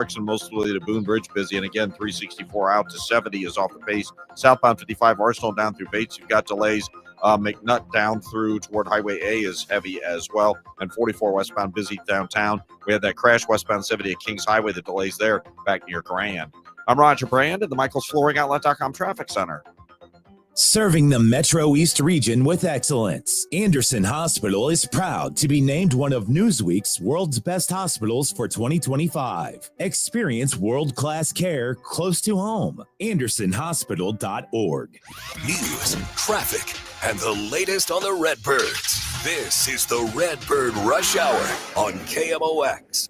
and mostly to Boone Bridge busy. And again, 364 out to 70 is off the pace. Southbound 55 Arsenal down through Bates. You've got delays. McNutt down through toward Highway A is heavy as well. And 44 westbound busy downtown. We had that crash westbound 70 at Kings Highway. The delays there back near Grand. I'm Roger Brand at the MichaelsFlooringOutlet.com Traffic Center. Serving the Metro East region with excellence, Anderson Hospital is proud to be named one of Newsweek's World's Best Hospitals for 2025. Experience world-class care close to home. AndersonHospital.org. News, traffic, and the latest on the Redbirds. This is the Redbird Rush Hour on KMOX.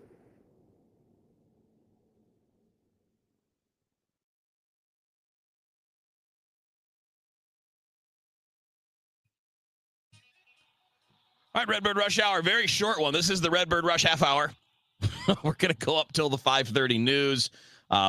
All right, Redbird Rush Hour, very short one. This is the Redbird Rush half hour. We're going to go up till the 5:30 news.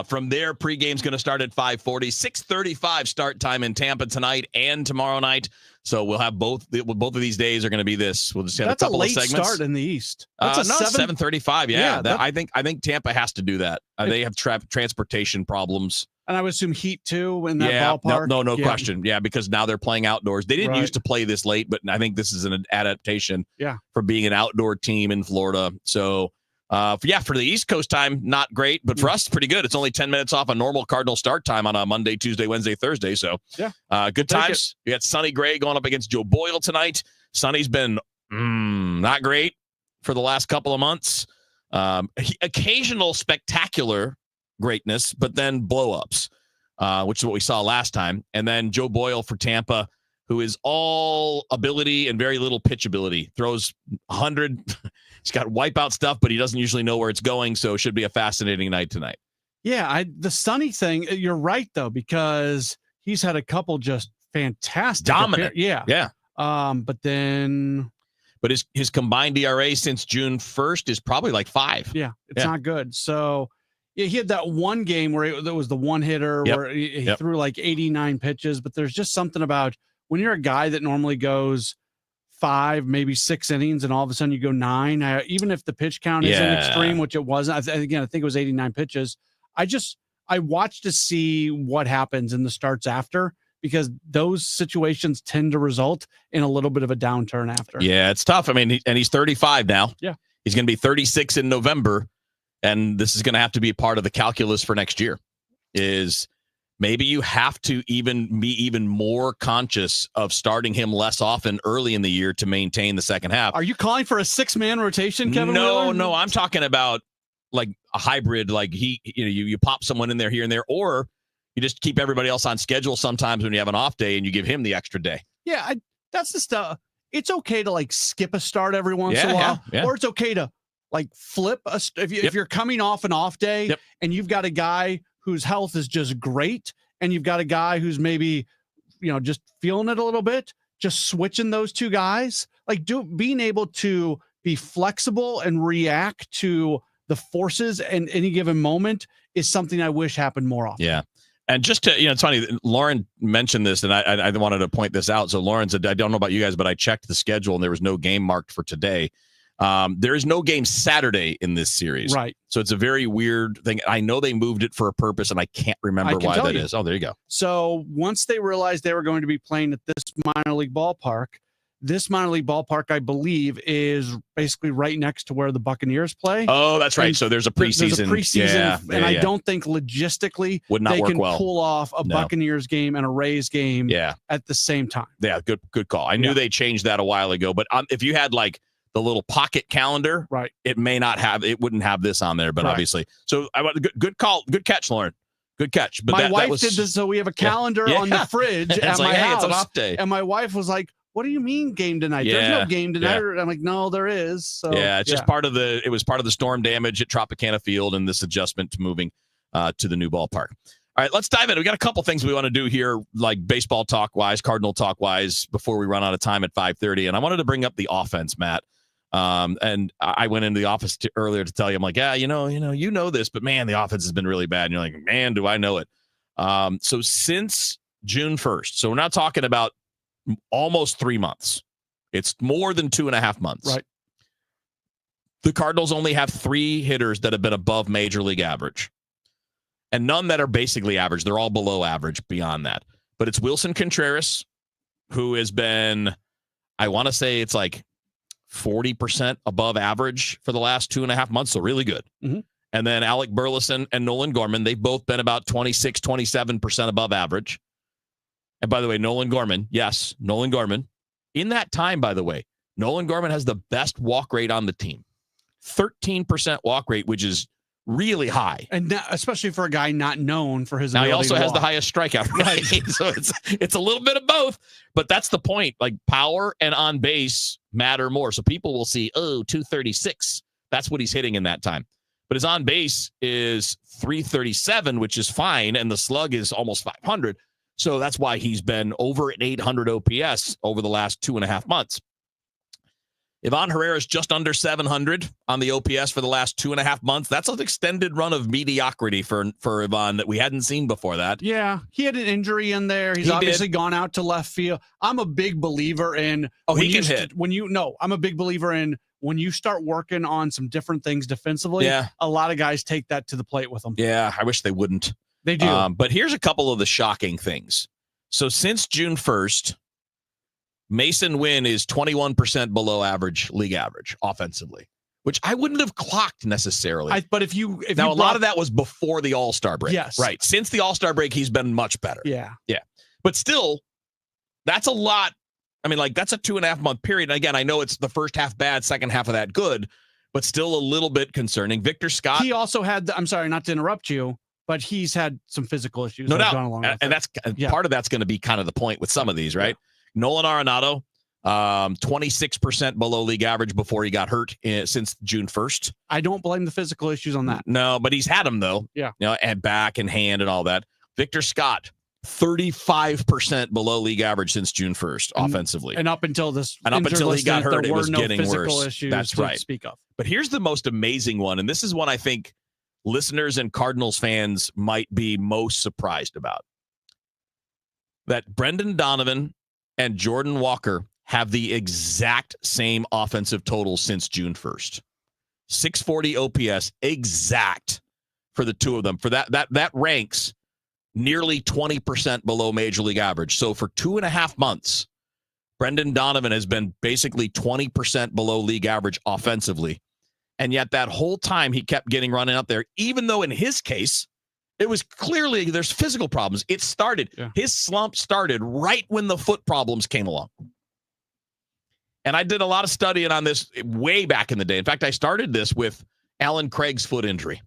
From there, pregame's going to start at 5:40. 6:35 start time in Tampa tonight and tomorrow night. So we'll have both of these days are going to be this. We'll just have a couple of segments. That's a late start in the East. That's 7:35. Yeah, I think Tampa has to do that. They have transportation problems. And I would assume heat too in that ballpark. No question. Yeah, because now they're playing outdoors. They didn't used to play this late, but I think this is an adaptation for being an outdoor team in Florida. So, for the East Coast time, not great, but for us, pretty good. It's only 10 minutes off a normal Cardinal start time on a Monday, Tuesday, Wednesday, Thursday. So, good times. You got Sonny Gray going up against Joe Boyle tonight. Sonny's been not great for the last couple of months. Occasional spectacular greatness, but then blow-ups, which is what we saw last time. And then Joe Boyle for Tampa, who is all ability and very little pitch ability. Throws 100. He's got wipeout stuff, but he doesn't usually know where it's going, so it should be a fascinating night tonight. Yeah, the Sonny thing, you're right, though, because he's had a couple just fantastic. Dominant. Yeah. But his combined ERA since June 1st is probably like 5. Yeah, it's not good. So he had that one game where there was the one hitter where he threw like 89 pitches, but there's just something about when you're a guy that normally goes 5, maybe 6 innings, and all of a sudden you go 9, even if the pitch count isn't extreme, which it wasn't. I think it was 89 pitches. I watched to see what happens in the starts after, because those situations tend to result in a little bit of a downturn after. Yeah, it's tough. I mean, and he's 35 now. Yeah. He's going to be 36 in November. And this is going to have to be part of the calculus for next year, is maybe you have to be even more conscious of starting him less often early in the year to maintain the second half. Are you calling for a 6-man rotation, Kevin? No, I'm talking about like a hybrid, like you pop someone in there here and there, or you just keep everybody else on schedule sometimes when you have an off day and you give him the extra day. Yeah, that's the stuff. It's okay to like skip a start every once in a while, or it's okay to like flip if you're coming off an off day and you've got a guy whose health is just great and you've got a guy who's maybe, just feeling it a little bit, just switching those two guys, like being able to be flexible and react to the forces in any given moment is something I wish happened more often. Yeah. And just to, it's funny, Lauren mentioned this, and I wanted to point this out. So Lauren said, I don't know about you guys, but I checked the schedule and there was no game marked for today. There is no game Saturday in this series. Right. So it's a very weird thing. I know they moved it for a purpose, and I can't remember why that is. Oh, there you go. So once they realized they were going to be playing at this minor league ballpark, I believe, is basically right next to where the Buccaneers play. Oh, that's right. So there's a preseason. And I don't think logistically they can pull off a Buccaneers game and a Rays game at the same time. Yeah, good call. I knew they changed that a while ago, but if you had like the little pocket calendar, right, it wouldn't have this on there, but obviously. So good call. Good catch, Lauren. Good catch. But my wife did this, so we have a calendar on the fridge at my house. It's an off day. And my wife was like, what do you mean game tonight? There's no game tonight. I'm like, no, there is. So it's just part of the storm damage at Tropicana Field and this adjustment to moving to the new ballpark. All right, let's dive in. We got a couple things we want to do here, like baseball talk wise, Cardinal talk wise, before we run out of time at 5:30. And I wanted to bring up the offense, Matt. And I went into the office earlier to tell you, I'm like, you know this, but man, the offense has been really bad. And you're like, man, do I know it? So since June 1st, so we're not talking about almost 3 months. It's more than 2.5 months. Right. The Cardinals only have 3 hitters that have been above major league average, and none that are basically average. They're all below average beyond that. But it's Wilson Contreras, who has been, I want to say it's like 40% above average for the last 2.5 months, so really good. Mm-hmm. And then Alec Burleson and Nolan Gorman, they've both been about 26, 27% above average. And by the way, Nolan Gorman, in that time, by the way, Nolan Gorman has the best walk rate on the team. 13% walk rate, which is really high. And now, especially for a guy not known for his now, he ability also to has walk. the highest strikeout rate. So it's a little bit of both, but that's the point. Like, power and on base matter more. So people will see, 236. That's what he's hitting in that time. But his on base is 337, which is fine, and the slug is almost 500. So that's why he's been over an 800 OPS over the last 2.5 months. Ivan Herrera's just under 700 on the OPS for the last 2.5 months. That's an extended run of mediocrity for Ivan that we hadn't seen before that. Yeah, he had an injury in there. He's obviously gone out to left field. I'm a big believer in he can hit. I'm a big believer in when you start working on some different things defensively, a lot of guys take that to the plate with them. Yeah, I wish they wouldn't. They do. But here's a couple of the shocking things. So since June 1st, Mason Wynn is 21% below league average offensively, which I wouldn't have clocked necessarily. But a lot of that was before the All-Star break. Yes. Right. Since the All-Star break, he's been much better. Yeah. Yeah. But still, that's a lot. I mean, like, that's a 2.5 month period. And again, I know it's the first half bad, second half of that good, but still a little bit concerning. Victor Scott. He also had, I'm sorry, not to interrupt you, but he's had some physical issues. No doubt. And that's part of that's going to be kind of the point with some of these, right? Yeah. Nolan Arenado, 26% below league average before he got hurt since June 1st. I don't blame the physical issues on that. No, but he's had them though. Yeah. And back and hand and all that. Victor Scott, 35% below league average since June 1st offensively. And up until he got hurt, it was getting worse. Issues that's right. Speak of. But here's the most amazing one, and this is one I think listeners and Cardinals fans might be most surprised about. That Brendan Donovan and Jordan Walker have the exact same offensive totals since June 1st. 640 OPS, exact for the two of them. For that ranks nearly 20% below major league average. So for 2.5 months, Brendan Donovan has been basically 20% below league average offensively. And yet that whole time he kept getting running up there, even though in his case, it was clearly there's physical problems. His slump started right when the foot problems came along. And I did a lot of studying on this way back in the day. In fact, I started this with Alan Craig's foot injury.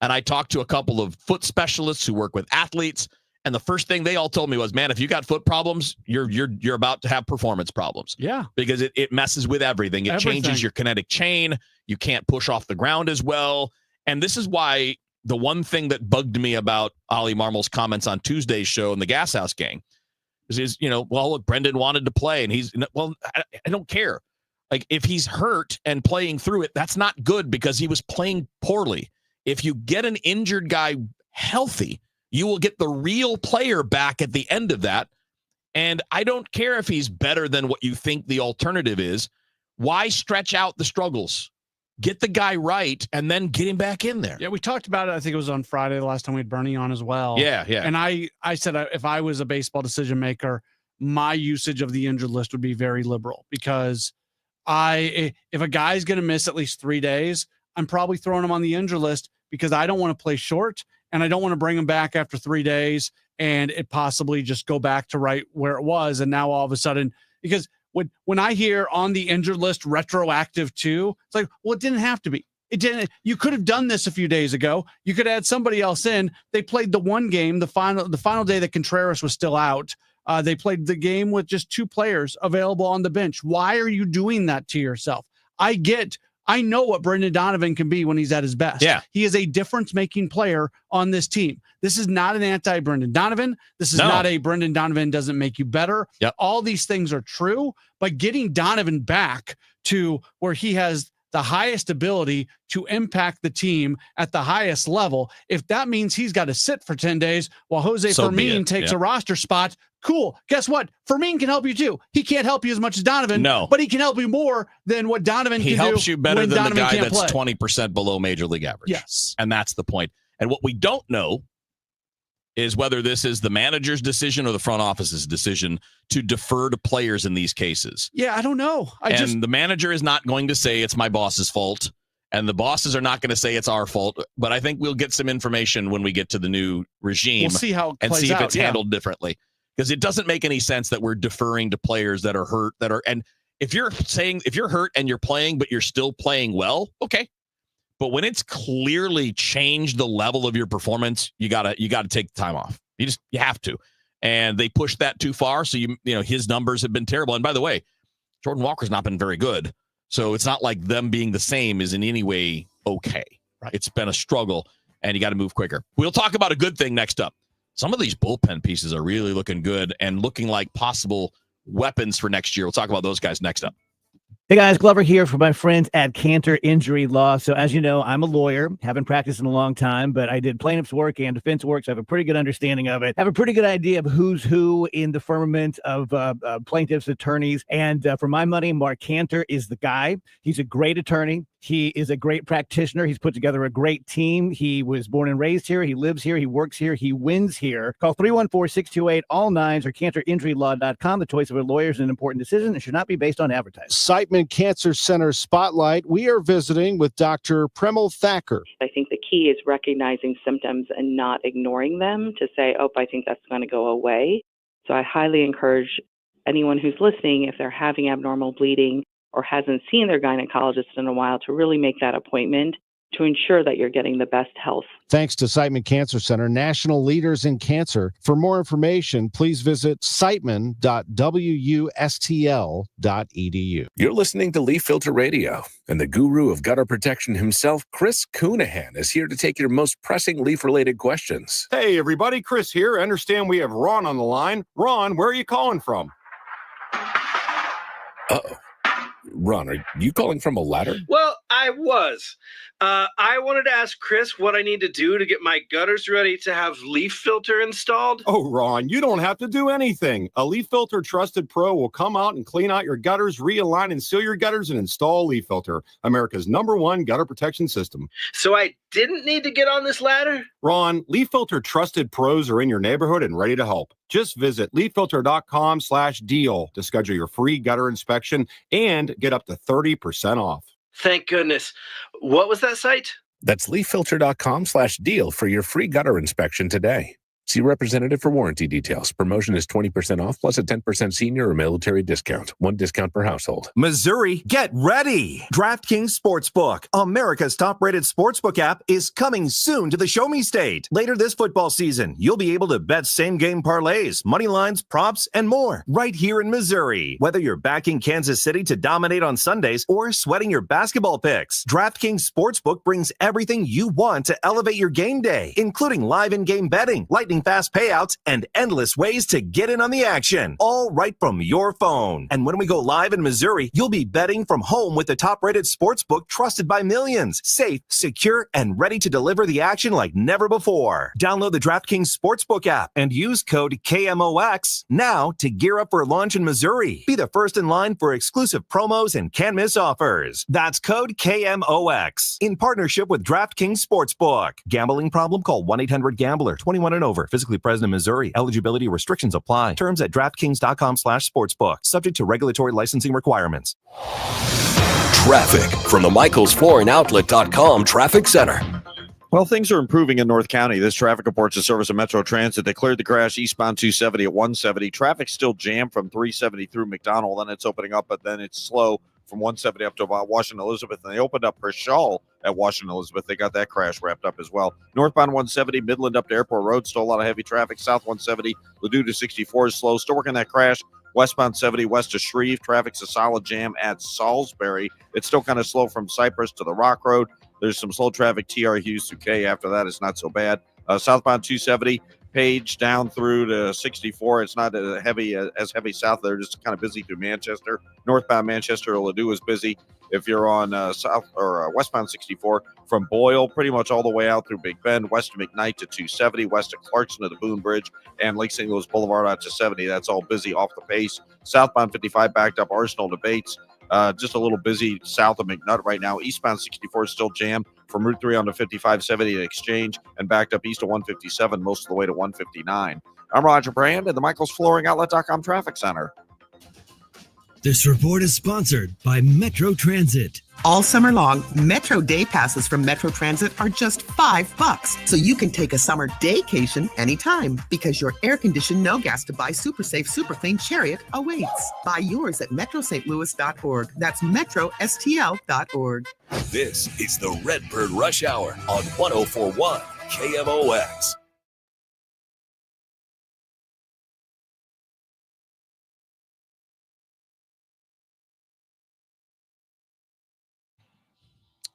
And I talked to a couple of foot specialists who work with athletes. And the first thing they all told me was, man, if you got foot problems, you're about to have performance problems. Yeah. Because it messes with everything. It changes your kinetic chain. You can't push off the ground as well. And this is why the one thing that bugged me about Ollie Marmol's comments on Tuesday's show in the Gas House Gang is, look, Brendan wanted to play and I don't care. Like, if he's hurt and playing through it, that's not good because he was playing poorly. If you get an injured guy healthy, you will get the real player back at the end of that. And I don't care if he's better than what you think the alternative is. Why stretch out the struggles? Get the guy right and then get him back in there. Yeah, we talked about it. I think it was on Friday, the last time we had Bernie on as well. Yeah. And I said if I was a baseball decision maker, my usage of the injured list would be very liberal because if a guy's going to miss at least 3 days, I'm probably throwing him on the injured list because I don't want to play short and I don't want to bring him back after 3 days and it possibly just go back to right where it was. And now all of a sudden, because when I hear on the injured list retroactive too, it's like, well, it didn't have to be. It didn't. You could have done this a few days ago. You could add somebody else in. They played the one game, the final day that Contreras was still out. They played the game with just 2 players available on the bench. Why are you doing that to yourself? I know what Brendan Donovan can be when he's at his best. Yeah. He is a difference-making player on this team. This is not an anti-Brendan Donovan. This is not a Brendan Donovan doesn't make you better. Yep. All these things are true, but getting Donovan back to where he has the highest ability to impact the team at the highest level. If that means he's got to sit for 10 days while Jose Fermin takes a roster spot, cool. Guess what? Fermin can help you too. He can't help you as much as Donovan, but he can help you more than what Donovan can do. He helps you better than Donovan the guy that's 20% below major league average. Yes. And that's the point. And what we don't know is whether this is the manager's decision or the front office's decision to defer to players in these cases. Yeah, I don't know. The manager is not going to say it's my boss's fault, and the bosses are not going to say it's our fault. But I think we'll get some information when we get to the new regime. We'll see how it plays see if out, it's handled differently. Because it doesn't make any sense that we're deferring to players that are hurt, and if you're hurt and you're playing, but you're still playing well, okay. But when it's clearly changed the level of your performance, you gotta take the time off. You have to. And they pushed that too far. So his numbers have been terrible. And by the way, Jordan Walker's not been very good. So it's not like them being the same is in any way okay. Right. It's been a struggle, and you got to move quicker. We'll talk about a good thing next up. Some of these bullpen pieces are really looking good and looking like possible weapons for next year. We'll talk about those guys next up. Hey guys, Glover here for my friends at Cantor Injury Law. So as you know, I'm a lawyer, haven't practiced in a long time, but I did plaintiff's work and defense work, so I have a pretty good understanding of it. I have a pretty good idea of who's who in the firmament of plaintiffs' attorneys. And for my money, Mark Cantor is the guy. He's a great attorney. He is a great practitioner. He's put together a great team. He was born and raised here. He lives here. He works here. He wins here. Call 314-628-ALL-9s or CantorInjuryLaw.com. The choice of a lawyer is an important decision and should not be based on advertising. Siteman Cancer Center Spotlight. We are visiting with Dr. Premal Thacker. I think the key is recognizing symptoms and not ignoring them to say, oh, I think that's going to go away. So I highly encourage anyone who's listening, if they're having abnormal bleeding or hasn't seen their gynecologist in a while, to really make that appointment to ensure that you're getting the best health. Thanks to Siteman Cancer Center, national leaders in cancer. For more information, please visit siteman.wustl.edu. You're listening to Leaf Filter Radio, and the guru of gutter protection himself, Chris Coonahan, is here to take your most pressing leaf-related questions. Hey, everybody, Chris here. I understand we have Ron on the line. Ron, where are you calling from? Uh-oh. Ron, are you calling from a ladder? Well, I was. I wanted to ask Chris what I need to do to get my gutters ready to have leaf filter installed. Oh, Ron, you don't have to do anything. A Leaf Filter Trusted Pro will come out and clean out your gutters, realign and seal your gutters, and install Leaf Filter, America's #1 gutter protection system. So I didn't need to get on this ladder? Ron, Leaf Filter Trusted Pros are in your neighborhood and ready to help. Just visit leaffilter.com/deal to schedule your free gutter inspection and get up to 30% off. Thank goodness. What was that site? That's leaffilter.com/deal for your free gutter inspection today. See representative for warranty details. Promotion is 20% off plus a 10% senior or military discount. One discount per household. Missouri, get ready! DraftKings Sportsbook, America's top-rated sportsbook app, is coming soon to the Show Me State. Later this football season, you'll be able to bet same-game parlays, money lines, props, and more right here in Missouri. Whether you're backing Kansas City to dominate on Sundays or sweating your basketball picks, DraftKings Sportsbook brings everything you want to elevate your game day, including live in-game betting, lightning fast payouts, and endless ways to get in on the action, all right from your phone. And when we go live in Missouri, you'll be betting from home with the top-rated sportsbook trusted by millions. Safe, secure, and ready to deliver the action like never before. Download the DraftKings Sportsbook app and use code KMOX now to gear up for launch in Missouri. Be the first in line for exclusive promos and can't-miss offers. That's code KMOX in partnership with DraftKings Sportsbook. Gambling problem? Call 1-800-GAMBLER. 21 and over. Physically present in Missouri. Eligibility restrictions apply. Terms at DraftKings.com/sportsbook. Subject to regulatory licensing requirements. Traffic from the MichaelsFlooringOutlet.com Traffic Center. Well, things are improving in North County. This traffic reports the service of Metro Transit. They cleared the crash eastbound 270 at 170. Traffic still jammed from 370 through McDonald. Then it's opening up, but then it's slow from 170 up to about Washington Elizabeth. And they opened up Herschel at Washington Elizabeth. They got that crash wrapped up as well. Northbound 170, Midland up to Airport Road. Still a lot of heavy traffic. South 170, Ladue to 64 is slow. Still working that crash. Westbound 70 west of Shreve. Traffic's a solid jam at Salisbury. It's still kind of slow from Cypress to the Rock Road. There's some slow traffic TR Hughes to K. After that, it's not so bad. Southbound 270, Page down through to 64. It's not as heavy south. They're just kind of busy through Manchester. Northbound Manchester to Ladue is busy. If you're on south or westbound 64 from Boyle, pretty much all the way out through Big Bend, west of McKnight to 270, west of Clarkson to the Boone Bridge, and Lake St. Louis Boulevard out to 70. That's all busy off the pace. Southbound 55 backed up Arsenal to Bates. Just a little busy south of McNutt right now. Eastbound 64 is still jammed from Route 3 onto 5570 at Exchange and backed up east of 157 most of the way to 159. I'm Roger Brand at the Michaels Flooring Outlet.com Traffic Center. This report is sponsored by Metro Transit. All summer long, Metro Day Passes from Metro Transit are just $5, so you can take a summer daycation anytime because your air-conditioned, no-gas to buy super safe, super clean Chariot awaits. Buy yours at metrostlouis.org. That's metrostl.org. This is the Redbird Rush Hour on 104.1 KMOX.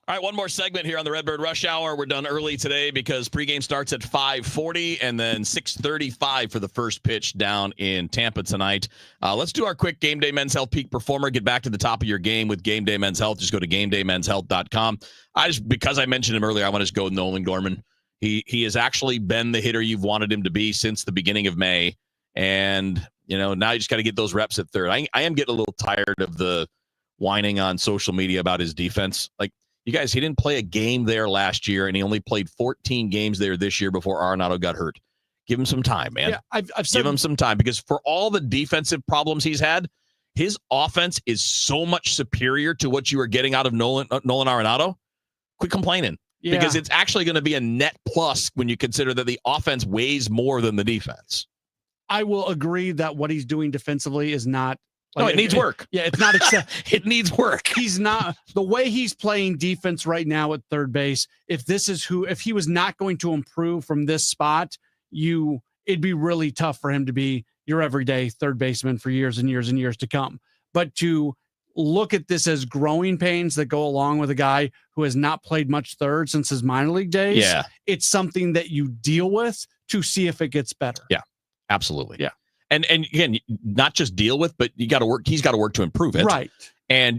All right, one more segment here on the Redbird Rush Hour. We're done early today because pregame starts at 5:40 and then 6:35 for the first pitch down in Tampa tonight. Let's do our quick Game Day Men's Health Peak Performer. Get back to the top of your game with Game Day Men's Health. Just go to GameDayMen'sHealth.com. Because I mentioned him earlier, I want to just go with Nolan Gorman. He has actually been the hitter you've wanted him to be since the beginning of May. And, now you just got to get those reps at third. I am getting a little tired of the whining on social media about his defense. Like, you guys, he didn't play a game there last year, and he only played 14 games there this year before Arenado got hurt. Give him some time, man. Yeah, I've said, give him some time because for all the defensive problems he's had, his offense is so much superior to what you are getting out of Nolan Arenado. Quit complaining because it's actually going to be a net plus when you consider that the offense weighs more than the defense. I will agree that what he's doing defensively is not. No, it needs work. It's not. It needs work. He's not the way he's playing defense right now at third base. If he was not going to improve from this spot, it'd be really tough for him to be your everyday third baseman for years and years and years to come. But to look at this as growing pains that go along with a guy who has not played much third since his minor league days, it's something that you deal with to see if it gets better. Yeah, absolutely. Yeah. And again, not just deal with, but you got to work. He's got to work to improve it. Right.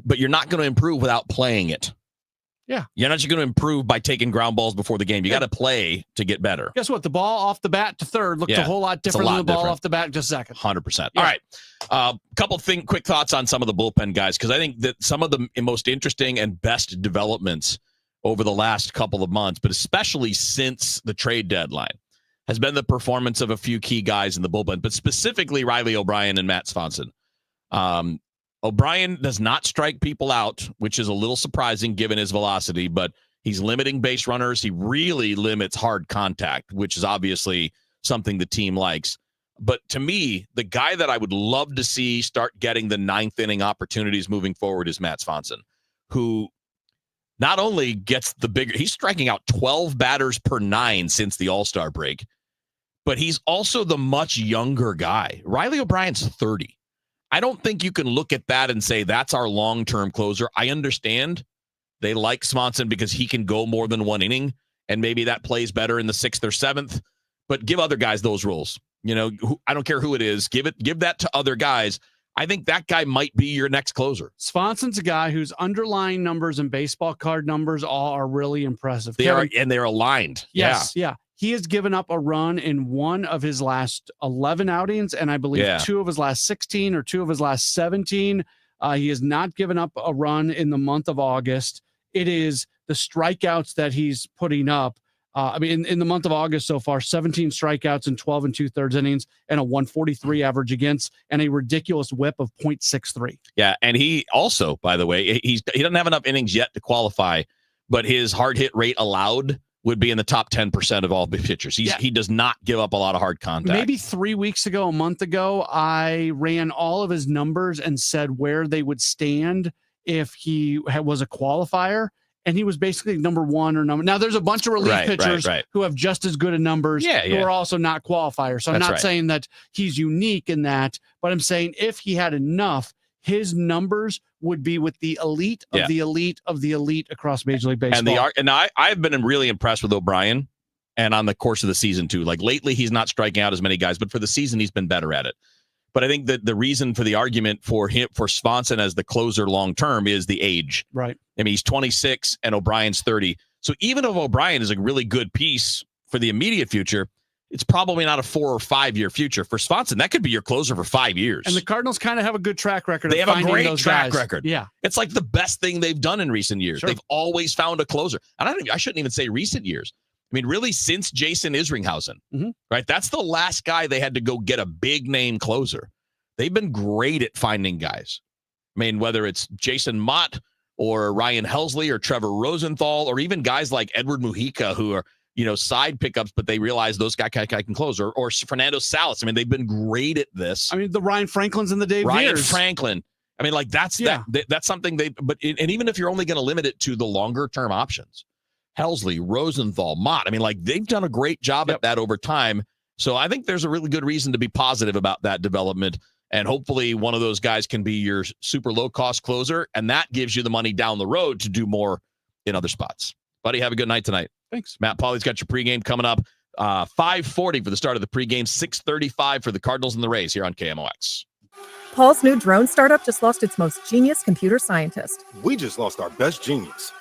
But you're not going to improve without playing it. Yeah. You're not just going to improve by taking ground balls before the game. You got to play to get better. Guess what? The ball off the bat to third looks a whole lot different than the ball off the bat to second. 100%. All right. Couple quick thoughts on some of the bullpen guys, because I think that some of the most interesting and best developments over the last couple of months, but especially since the trade deadline, has been the performance of a few key guys in the bullpen, but specifically Riley O'Brien and Matt Swanson. O'Brien does not strike people out, which is a little surprising given his velocity, but he's limiting base runners. He really limits hard contact, which is obviously something the team likes. But to me, the guy that I would love to see start getting the ninth inning opportunities moving forward is Matt Swanson, who not only gets he's striking out 12 batters per 9 since the All-Star break, but he's also the much younger guy. Riley O'Brien's 30. I don't think you can look at that and say that's our long-term closer. I understand they like Swanson because he can go more than one inning, and maybe that plays better in the 6th or 7th, but give other guys those roles. I don't care who it is. Give that to other guys. I think that guy might be your next closer. Swanson's a guy whose underlying numbers and baseball card numbers all are really impressive. They're aligned. Yes, yeah. He has given up a run in one of his last 11 outings, and I believe 2 of his last 16 or 2 of his last 17. He has not given up a run in the month of August. It is the strikeouts that he's putting up. In the month of August so far, 17 strikeouts in 12 2/3 innings and a 143 average against and a ridiculous whip of .63. Yeah, and he also, by the way, he doesn't have enough innings yet to qualify, but his hard hit rate allowed would be in the top 10% of all pitchers. He does not give up a lot of hard contact. Maybe 3 weeks ago, a month ago, I ran all of his numbers and said where they would stand if he was a qualifier. And he was basically number 1 or number. Now, there's a bunch of relief pitchers who have just as good a numbers who are also not qualifiers. So I'm not saying that he's unique in that, but I'm saying if he had enough, his numbers would be with the elite of the elite of the elite across Major League Baseball. And I've been really impressed with O'Brien and on the course of the season too. Like lately, he's not striking out as many guys, but for the season, he's been better at it. But I think that the reason for the argument for Swanson as the closer long term is the age. Right. I mean, he's 26 and O'Brien's 30. So even if O'Brien is a really good piece for the immediate future, it's probably not a 4 or 5 year future. For Swanson, that could be your closer for 5 years. And the Cardinals kind of have a good track record. They of have a finding great those track guys. record. Yeah. It's like the best thing they've done in recent years. Sure. They've always found a closer. And I shouldn't even say recent years. I mean, really, since Jason Isringhausen, right? That's the last guy they had to go get a big name closer. They've been great at finding guys. I mean, whether it's Jason Mott or Ryan Helsley or Trevor Rosenthal, or even guys like Edward Mujica, who are, side pickups, but they realize those guys can close, or Fernando Salas. I mean, they've been great at this. I mean, the Ryan Franklins and the Dave Ryan Veers. Franklin. I mean, like that's something and even if you're only going to limit it to the longer term options, Helsley, Rosenthal, Mott, I mean, like they've done a great job at that over time. So I think there's a really good reason to be positive about that development. And hopefully one of those guys can be your super low-cost closer, and that gives you the money down the road to do more in other spots. Buddy, have a good night tonight. Thanks. Matt Pauley's got your pregame coming up. 5:40 for the start of the pregame, 6:35 for the Cardinals and the Rays here on KMOX. Paul's new drone startup just lost its most genius computer scientist. We just lost our best genius.